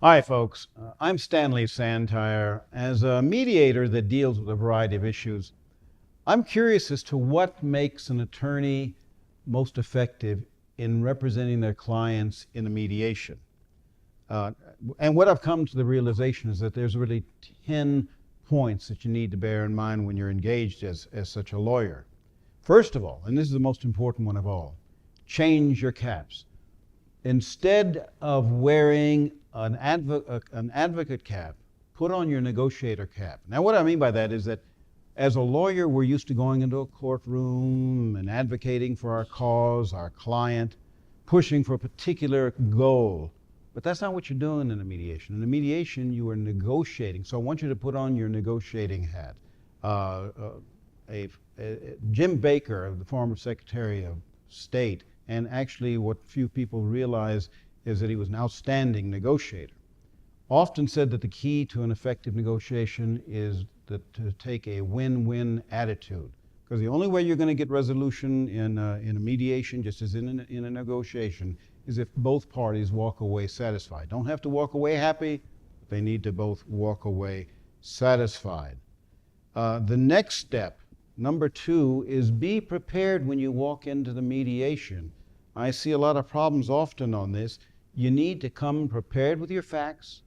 Hi, folks. I'm Stanley Santire. As a mediator that deals with a variety of issues, I'm curious as to what makes an attorney most effective in representing their clients in a mediation. And what I've come to the realization is that there's really 10 points that you need to bear in mind when you're engaged as such a lawyer. First of all, and this is the most important one of all, change your caps. Instead of wearing an advocate cap, put on your negotiator cap. Now, what I mean by that is that as a lawyer, we're used to going into a courtroom and advocating for our cause, our client, pushing for a particular goal. But that's not what you're doing in a mediation. In a mediation, you are negotiating. So I want you to put on your negotiating hat. Jim Baker, the former Secretary of State, and actually what few people realize is that he was an outstanding negotiator, often said that the key to an effective negotiation is to take a win-win attitude. Because the only way you're going to get resolution in a mediation, just as in a negotiation, is if both parties walk away satisfied. Don't have to walk away happy, but they need to both walk away satisfied. The next step, number 2, is be prepared when you walk into the mediation. I see a lot of problems often on this. You need to come prepared with your facts,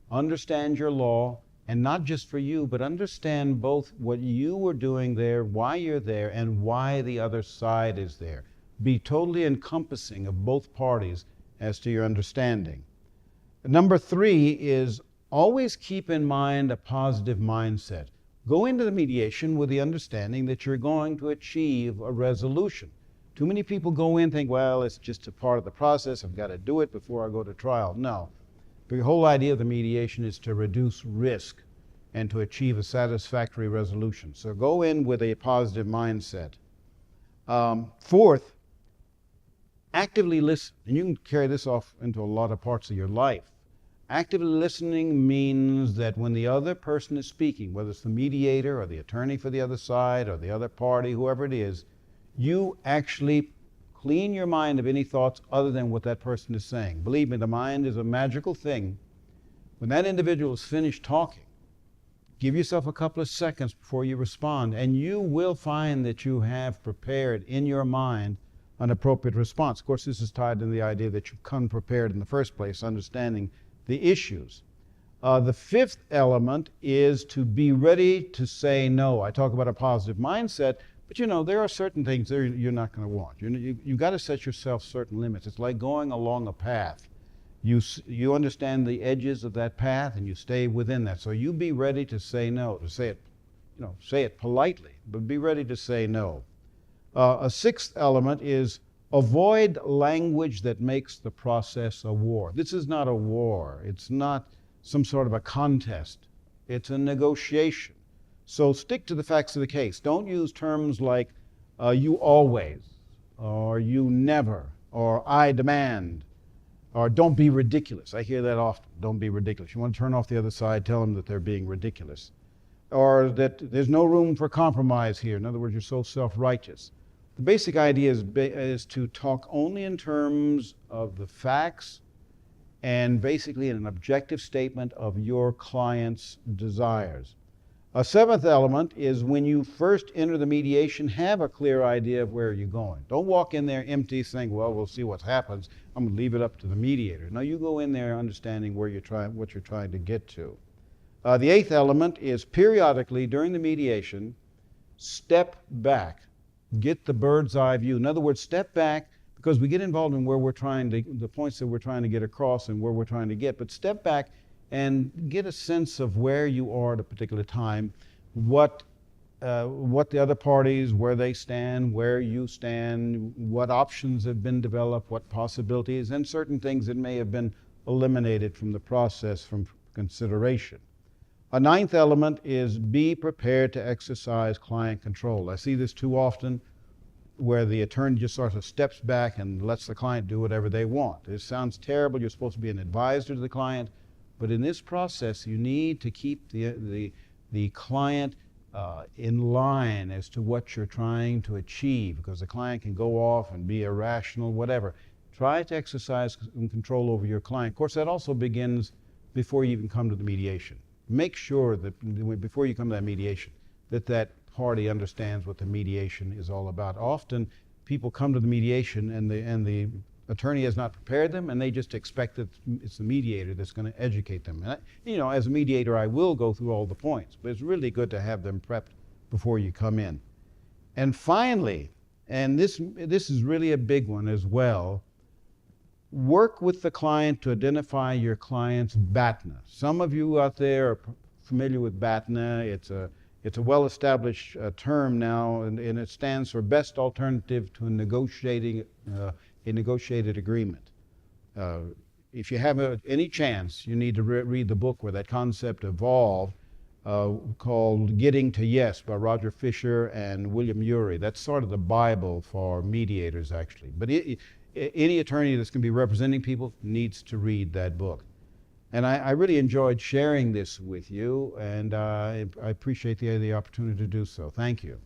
understand your law, and not just for you, but understand both what you were doing there, why you're there, and why the other side is there. Be totally encompassing of both parties as to your understanding. Number 3 is always keep in mind a positive mindset. Go into the mediation with the understanding that you're going to achieve a resolution. Too many people go in and think, well, it's just a part of the process. I've got to do it before I go to trial. No. The whole idea of the mediation is to reduce risk and to achieve a satisfactory resolution. So go in with a positive mindset. Fourth, actively listen. And you can carry this off into a lot of parts of your life. Actively listening means that when the other person is speaking, whether it's the mediator or the attorney for the other side or the other party, whoever it is, you actually clean your mind of any thoughts other than what that person is saying. Believe me, the mind is a magical thing. When that individual is finished talking, give yourself a couple of seconds before you respond, and you will find that you have prepared in your mind an appropriate response. Of course, this is tied to the idea that you come prepared in the first place, understanding the issues. The fifth element is to be ready to say no. I talk about a positive mindset, but there are certain things there you're not going to want. You've got to set yourself certain limits. It's like going along a path. You understand the edges of that path and you stay within that. So you be ready to say no, to say it politely, but be ready to say no. A sixth element is avoid language that makes the process a war. This is not a war. It's not some sort of a contest. It's a negotiation. So stick to the facts of the case. Don't use terms like you always, or you never, or I demand, or don't be ridiculous. I hear that often. Don't be ridiculous. You want to turn off the other side, tell them that they're being ridiculous. Or that there's no room for compromise here. In other words, you're so self-righteous. The basic idea is to talk only in terms of the facts and basically in an objective statement of your client's desires. A seventh element is when you first enter the mediation, have a clear idea of where you're going. Don't walk in there empty saying, well, we'll see what happens. I'm going to leave it up to the mediator. No, you go in there understanding what you're trying to get to. The eighth element is periodically during the mediation, step back. Get the bird's eye view. In other words, step back, because we get involved in the points that we're trying to get across and where we're trying to get, but step back and get a sense of where you are at a particular time, what the other parties, where they stand, where you stand, what options have been developed, what possibilities, and certain things that may have been eliminated from the process from consideration. A ninth element is be prepared to exercise client control. I see this too often where the attorney just sort of steps back and lets the client do whatever they want. It sounds terrible. You're supposed to be an advisor to the client. But in this process, you need to keep the client in line as to what you're trying to achieve, because the client can go off and be irrational, whatever. Try to exercise control over your client. Of course, that also begins before you even come to the mediation. Make sure that before you come to that mediation, that party understands what the mediation is all about. Often people come to the mediation and the attorney has not prepared them, and they just expect that it's the mediator that's going to educate them. And as a mediator, I will go through all the points, but it's really good to have them prepped before you come in. And finally, and this is really a big one as well, work with the client to identify your client's BATNA. Some of you out there are familiar with BATNA. It's a well-established term now, and it stands for Best Alternative to a Negotiated Agreement. If you have any chance, you need to read the book where that concept evolved, called Getting to Yes by Roger Fisher and William Ury. That's sort of the Bible for mediators, actually. But any attorney that's going to be representing people needs to read that book. And I really enjoyed sharing this with you, and I appreciate the opportunity to do so. Thank you.